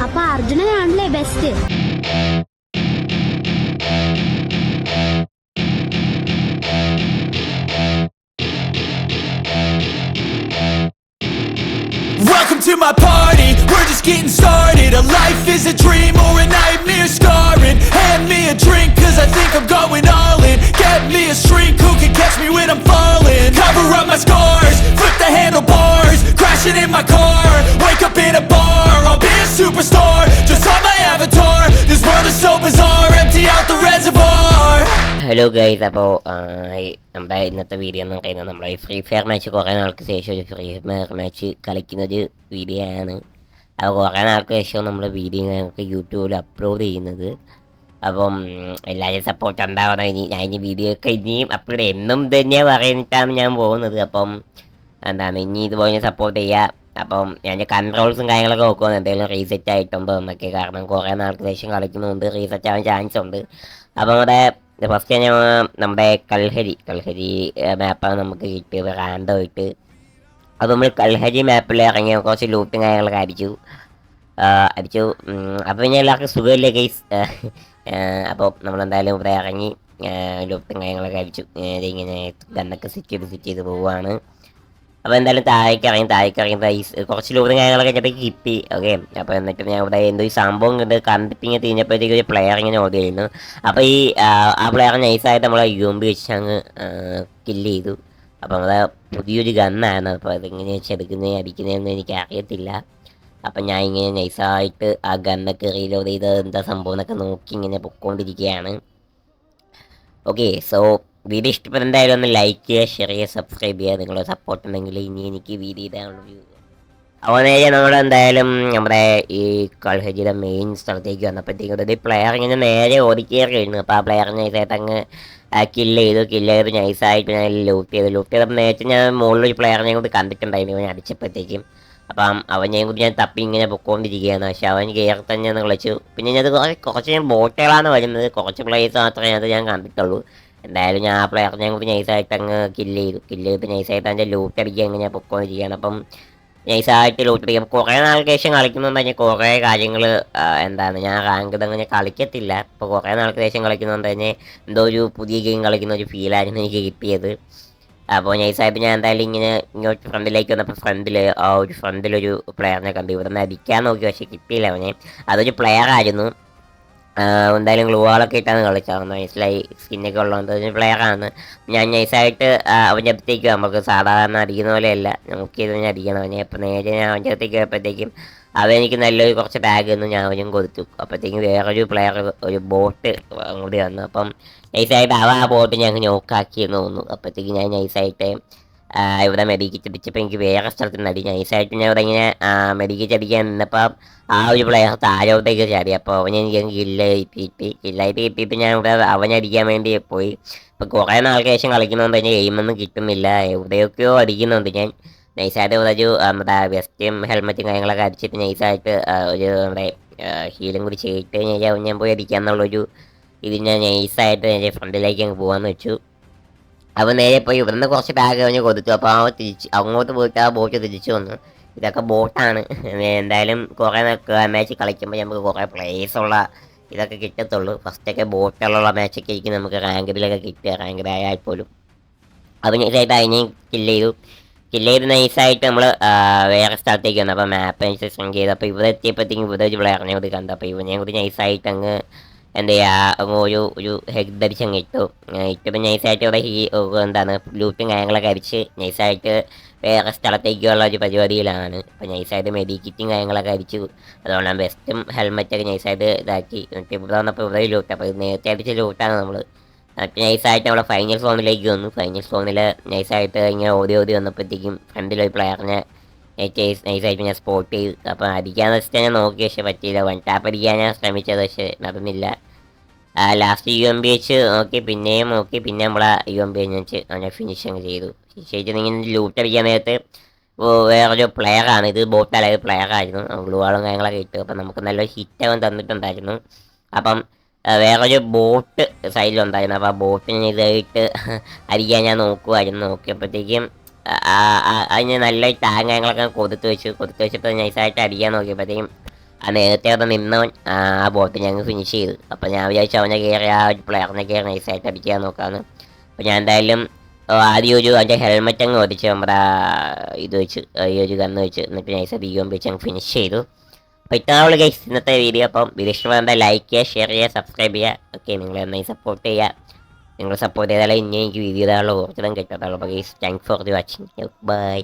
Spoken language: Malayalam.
അപ്പൊ അർജുനനാണല്ലേ best. Welcome to my party, we're just getting started. A life is a dream or a nightmare scarring. Hand me a drink cause I think I'm going all in. Get me a shrink who can catch me when I'm falling. Cover up my scars, flip the handlebars. Crashing in my car, wake up in a bar. I'll be a superstar, just on my avatar. This world is so bizarre, empty out the reservoir. Hello guys, അപ്പോൾ നമ്മുടെ ഇന്നത്തെ വീഡിയോ എന്ന് പറയുന്നത് നമ്മളെ ഫ്രീ ഫയർ മാച്ച് കുറേ നാൾക്ക് ശേഷം ഒരു ഫ്രീ ഫയർ മാച്ച് കളിക്കുന്നൊരു വീഡിയോ ആണ്. അപ്പോൾ കുറേ നാൾക്ക് ശേഷം നമ്മൾ വീഡിയോ ഞങ്ങൾക്ക് യൂട്യൂബിൽ അപ്ലോഡ് ചെയ്യുന്നത്. അപ്പം എല്ലാവരും സപ്പോർട്ട് ഉണ്ടാവണം. ഞാൻ ഇനി വീഡിയോ ഒക്കെ ഇനിയും അപ്ലോഡ് എന്നും തന്നെ പറഞ്ഞിട്ടാണ് ഞാൻ പോകുന്നത്. അപ്പം ഇനി ഇതുപോലെ സപ്പോർട്ട് ചെയ്യുക. അപ്പം ഞാൻ കൺട്രോൾസും കാര്യങ്ങളൊക്കെ നോക്കുവാണ് എന്തെങ്കിലും റീസെറ്റ് ആയിട്ടുണ്ടോ എന്നൊക്കെ. കാരണം കുറേ നാൾക്ക് ശേഷം കളിക്കുന്നുണ്ട്, റീസെറ്റ് ആവാൻ ചാൻസ് ഉണ്ട്. അപ്പോൾ ഫസ്റ്റ് നമ്മുടെ കൽഹരി മാപ്പാണ് നമുക്ക് കിട്ടിയത് റാൻഡമായിട്ട്. അത് നമ്മൾ കൽഹരി മാപ്പിൽ ഇറങ്ങിയ കുറച്ച് ലൂട്ടും കാര്യങ്ങളൊക്കെ അടിച്ചു. അപ്പോൾ പിന്നെ എല്ലാവർക്കും സുഖമില്ലേ ഗൈസ്? അപ്പോൾ നമ്മളെന്തായാലും ഇവിടെ ഇറങ്ങി ലൂട്ടും കാര്യങ്ങളൊക്കെ അടിച്ചു. ഇങ്ങനെ ഗണ്ണൊക്കെ സെറ്റ് ചെയ്ത് പോവുകയാണ്. അപ്പോൾ എന്തായാലും താഴേക്ക് ഇറങ്ങി കുറച്ച് ലൂട്ടും കാര്യങ്ങളൊക്കെ ചിലപ്പോൾ കിട്ടി. ഓക്കെ, അപ്പോൾ എന്നിട്ട് ഞാൻ ഇവിടെ എന്തോ ഈ സംഭവം കണ്ടിട്ട് ഇങ്ങനെ തിരിഞ്ഞപ്പോഴത്തേക്ക് ഒരു പ്ലെയർ ഇങ്ങനെ ഓടി ചെയ്യുന്നു. അപ്പോൾ ആ പ്ലെയർ നൈസായിട്ട് നമ്മളെ UMP വെച്ച് അങ്ങ് കില്ല് ചെയ്തു. അപ്പോൾ നമ്മളെ പുതിയൊരു ഗണ്ണാണ്. അപ്പോൾ അതെങ്ങനെ അടിക്കുന്നതെന്ന് എനിക്ക് അറിയത്തില്ല. അപ്പം ഞാൻ ഇങ്ങനെ നൈസായിട്ട് ആ ഗണ്ണൊക്കെ റീലോഡ് ചെയ്ത് എന്താ സംഭവം എന്നൊക്കെ നോക്കി ഇങ്ങനെ പൊയ്ക്കൊണ്ടിരിക്കുകയാണ്. ഓക്കെ, സോ വീഡിയോ ഇഷ്ടപ്പെട്ട എന്തായാലും ഒന്ന് ലൈക്ക് ചെയ്യുക, ഷെയർ ചെയ്യുക, സബ്സ്ക്രൈബ് ചെയ്യുക. നിങ്ങളുടെ സപ്പോർട്ട് ഉണ്ടെങ്കിൽ ഇനി എനിക്ക് വീഡിയോ ഇടാനുള്ള വ്യൂ. അപ്പോൾ നമ്മളെന്തായാലും നമ്മുടെ ഈ കൽഹജിയുടെ മെയിൻ സ്ഥലത്തേക്ക് വന്നപ്പോഴത്തേക്കും ഒരു പ്ലെയർ ഇങ്ങനെ നേരെ ഓടിക്കേറിയിരുന്നു. അപ്പോൾ ആ പ്ലെയർ നൈസായിട്ട് അങ്ങ് കില്ല് ചെയ്ത് നൈസായിട്ട് ഞാൻ ലൂട്ട് ചെയ്തപ്പോൾ നേരത്തെ ഞാൻ മുകളിലൊരു പ്ലെയറിനെ കൊണ്ട് കണ്ടിട്ടുണ്ടായിരുന്നു ഞാൻ അടിച്ചപ്പോഴത്തേക്കും. അപ്പം അവനെയും കൂടി ഞാൻ തപ്പി ഇങ്ങനെ പൊയ്ക്കൊണ്ടിരിക്കുകയാണ്. പക്ഷെ അവൻ കയറി തന്നെ ഒന്ന് കളിച്ചു. പിന്നെ ഞാനത് കുറച്ച് ഞാൻ ബോട്ടുകളാണ് വരുന്നത്, കുറച്ച് പ്ലേസ് മാത്രമേ അത് ഞാൻ കണ്ടിട്ടുള്ളൂ. എന്തായാലും ഞാൻ ആ പ്ലെയറിനെ കൂടി നൈസായിട്ട് അങ്ങ് കില്ല് ചെയ്ത് നൈസായിട്ട് അതിൻ്റെ ലൂട്ട് അടിക്കുക അങ്ങനെ പൊയ്ക്കൊണ്ടിരിക്കുകയാണ്. അപ്പം നൈസായിട്ട് ലൂട്ട് അടിക്കാം. കുറേ നാൾക്ക് ശേഷം കളിക്കുന്നുണ്ട്. ഞാൻ കുറേ കാര്യങ്ങൾ ഞാൻ റാങ്ക് അങ്ങനെ കളിക്കത്തില്ല. ഇപ്പോൾ കുറേ നാൾക്ക് ശേഷം കളിക്കുന്നുണ്ട് തന്നെ എന്തോ ഒരു പുതിയ ഗെയിം കളിക്കുന്ന ഒരു ഫീലായിരുന്നു എനിക്ക് കിട്ടിയത്. അപ്പോൾ നൈസായിട്ട് ഞാൻ എന്തായാലും ഇങ്ങനെ ഇങ്ങോട്ട് ഫ്രണ്ടിലേക്ക് വന്നപ്പോൾ ഫ്രണ്ടിലൊരു പ്ലെയറിനെ കണ്ടു. ഇവിടെ നിന്ന് അടിക്കാൻ നോക്കി, പക്ഷേ കിട്ടിയില്ല അവനെ. അതൊരു പ്ലെയർ ആയിരുന്നു. എന്തായാലും ഗ്ലൂവാളൊക്കെ ഇട്ടാണ് കളിച്ചത്. മനസ്സിലായി, സ്കിന്നൊക്കെ ഉള്ളതുകൊണ്ട് ഒരു പ്ലെയറാണ്. ഞാൻ നൈസായിട്ട് അവൻ്റെ അടുത്തേക്ക് നമുക്ക് സാധാരണ അടിക്കുന്ന പോലെയല്ല, നമുക്ക് ചെയ്ത് ഞാൻ അടിക്കണം അവനെ. അപ്പോൾ നേരെ ഞാൻ അവൻ്റെ അടുത്തേക്ക് പോയപ്പോഴത്തേക്കും അവനെനിക്ക് നല്ലൊരു കുറച്ച് ടാഗ് ഒന്നും ഞാൻ അവനും കൊടുത്തു. അപ്പോഴത്തേക്കും വേറൊരു പ്ലെയർ ഒരു ബോട്ട് അങ്ങോട്ട് വന്നു. അപ്പം നൈസായിട്ട് ആ ബോട്ട് ഞങ്ങൾക്ക് നോക്കാക്കിയെന്ന് തോന്നുന്നു. അപ്പോഴത്തേക്കും ഞാൻ നൈസായിട്ട് ഇവിടെ മെഡിക്കറ്റ് അടിച്ചപ്പോൾ എനിക്ക് വേറെ സ്ഥലത്തുനിന്ന് അടി. നൈസായിട്ട് ഞാൻ ഇവിടെ ഇങ്ങനെ മെഡിക്കറ്റ് അടിക്കാൻ നിന്നപ്പോൾ ആ ഒരു പ്ലെയർ താഴോട്ടേക്ക് ചാടി. അപ്പോൾ അവനെനിക്ക് കില്ലായിട്ട് കിട്ടിയിട്ട് ഞാൻ ഇവിടെ അവനടിക്കാൻ വേണ്ടി പോയി. ഇപ്പോൾ കുറേ നാൾക്ക് ശേഷം കളിക്കുന്നതുകൊണ്ട് തന്നെ എയിമൊന്നും കിട്ടുന്നില്ല. എവിടെയൊക്കെയോ അടിക്കുന്നുണ്ട് ഞാൻ. നൈസായിട്ട് ഇവിടെ ഒരു നമ്മുടെ വെസ്റ്റും ഹെൽമെറ്റും കാര്യങ്ങളൊക്കെ അടിച്ചിട്ട് നൈസായിട്ട് ഒരു നമ്മുടെ ഹീലും കൂടി ചെയ്തിട്ട് ഞാൻ പോയി അടിക്കാമെന്നുള്ളൊരു ഇത് ഞാൻ നൈസായിട്ട് എൻ്റെ ഫ്രണ്ടിലേക്ക് അങ്ങ് പോകാമെന്ന് വെച്ചു. അപ്പോൾ നേരെ പോയി ഇവിടുന്ന് കുറച്ച് ടാഗ് അവന് കൊടുത്തു. അപ്പോൾ അങ്ങോട്ട് പോയിട്ട് ആ ബോട്ട് തിരിച്ചു വന്നു. ഇതൊക്കെ ബോട്ടാണ്. എന്തായാലും കുറേ മാച്ച് കളിക്കുമ്പോൾ നമുക്ക് കുറേ പ്ലേസുള്ള ഇതൊക്കെ കിട്ടത്തുള്ളൂ. ഫസ്റ്റൊക്കെ ബോട്ടുകളുള്ള മാച്ചൊക്കെ ആയിരിക്കും നമുക്ക് റാങ്കിലൊക്കെ കിട്ടുക, റാങ്കിലായാൽ പോലും. അപ്പോൾ നൈസായിട്ട് അതിനെയും കില്ല് ചെയ്ത് നൈസായിട്ട് നമ്മൾ വേറെ സ്ഥലത്തേക്ക് വന്നു. അപ്പോൾ മാപ്പ് അനുസരിച്ച് ചെയ്തു. അപ്പോൾ ഇവിടെ എത്തിയപ്പോഴത്തേക്കും ഇവിടെ ഒരു പ്ലെയറിനെ കൂടി കണ്ടു. അപ്പോൾ ഇവനെയും കൂടി നൈസായിട്ട് അങ്ങ് എന്താ ചെയ്യുക ഒരു ഹെഡ് അടിച്ച് അങ്ങ് ഇട്ടിട്ട് നൈസായിട്ട് ഇവിടെ ലൂട്ടും കാര്യങ്ങളൊക്കെ അടിച്ച് നൈസായിട്ട് വേറെ സ്ഥലത്തേക്കുള്ള ഒരു പരിപാടിയിലാണ്. അപ്പോൾ നൈസായിട്ട് മെഡിക്കിറ്റും കാര്യങ്ങളൊക്കെ അടിച്ചു. അതുകൊണ്ട് ബെസ്റ്റും ഹെൽമെറ്റൊക്കെ നൈസായിട്ട് ഇതാക്കി. എന്നിട്ട് ഇവിടെ വന്നപ്പോൾ ഇവിടെ ലൂട്ട്. അപ്പോൾ നേരത്തെ അടിച്ച ലൂട്ടാണ് നമ്മൾ. നൈസായിട്ട് നമ്മൾ ഫൈനൽ സോണിലേക്ക് വന്നു. ഫൈനൽ സോണിൽ നൈസായിട്ട് ഇങ്ങനെ ഓടി വന്നപ്പോഴത്തേക്കും ഫ്രണ്ടിലൊരു പ്ലെയറിനെ നൈസായിട്ട് ഞാൻ സ്പോട്ട് ചെയ്തു. അപ്പോൾ അടിക്കാന്ന് വെച്ചിട്ട് ഞാൻ നോക്കി, പക്ഷേ പറ്റിയില്ല. വൺ ടാപ്പ് അടിക്കാൻ ഞാൻ ശ്രമിച്ചത്, പക്ഷേ നടന്നില്ല. ലാസ്റ്റ് UMP വെച്ച് നോക്കി, പിന്നെയും നോക്കി. പിന്നെ നമ്മളെ UMP വെച്ച് അങ്ങനെ ഫിനിഷ് അങ്ങ് ചെയ്തു. ഇങ്ങനെ ലൂട്ട് അടിക്കാൻ നേരത്ത് വേറൊരു പ്ലെയറാണ്. ഇത് ബോട്ടല്ല, ഇത് പ്ലെയറായിരുന്നു. ഗ്ലൂവാളും കാര്യങ്ങളൊക്കെ ഇട്ടു. അപ്പം നമുക്ക് നല്ലൊരു ഹിറ്റ് അവൻ തന്നിട്ടുണ്ടായിരുന്നു. അപ്പം വേറൊരു ബോട്ട് സൈഡിലുണ്ടായിരുന്നു. അപ്പോൾ ആ ബോട്ടിന് ഇതായിട്ട് അടിക്കാൻ ഞാൻ നോക്കിയപ്പോഴത്തേക്കും അതിന് നല്ല ടാങ് കാര്യങ്ങളൊക്കെ കൊടുത്ത് വെച്ചിട്ട് നൈസായിട്ട് അടിക്കാൻ നോക്കിയപ്പോഴത്തേക്കും ആ നേരത്തെ അവിടെ നിന്നവൻ ആ ബോട്ട് ഞങ്ങൾ ഫിനിഷ് ചെയ്തു. അപ്പോൾ ഞാൻ വിചാരിച്ചു അവനെ കയറി ആ ഒരു പ്ലെയറിനെ കയറി നൈസായിട്ട് അടിക്കാൻ നോക്കാമെന്ന്. അപ്പോൾ ഞാൻ എന്തായാലും ആദ്യം അവൻ്റെ ഹെൽമെറ്റ് അങ്ങ് ഓടിച്ച് നമ്മുടെ ഇത് വെച്ച് ഈ ഒരു ഗണ്ണ് വെച്ച് എന്നിട്ട് നൈസായിട്ട് ബി വെച്ച് അങ്ങ് ഫിനിഷ് ചെയ്തു. അപ്പോൾ ഇത്രയുള്ള ഗൈസ് ഇന്നത്തെ വീഡിയോ. അപ്പം വീഡിയോ ഇഷ്ടപ്പെടുന്ന ലൈക്ക് ചെയ്യുക, ഷെയർ ചെയ്യുക, സബ്സ്ക്രൈബ് ചെയ്യുക. ഓക്കെ, നിങ്ങൾ നന്നായി സപ്പോർട്ട് ചെയ്യുക. നിങ്ങൾ സപ്പോർട്ട് ചെയ്താലേ ഇനി എനിക്ക് വീഡിയോ ഇടാനുള്ള ഊർജ്ജം കിട്ടത്തുള്ളൂ. അപ്പോൾ guys thanks for the watching. By.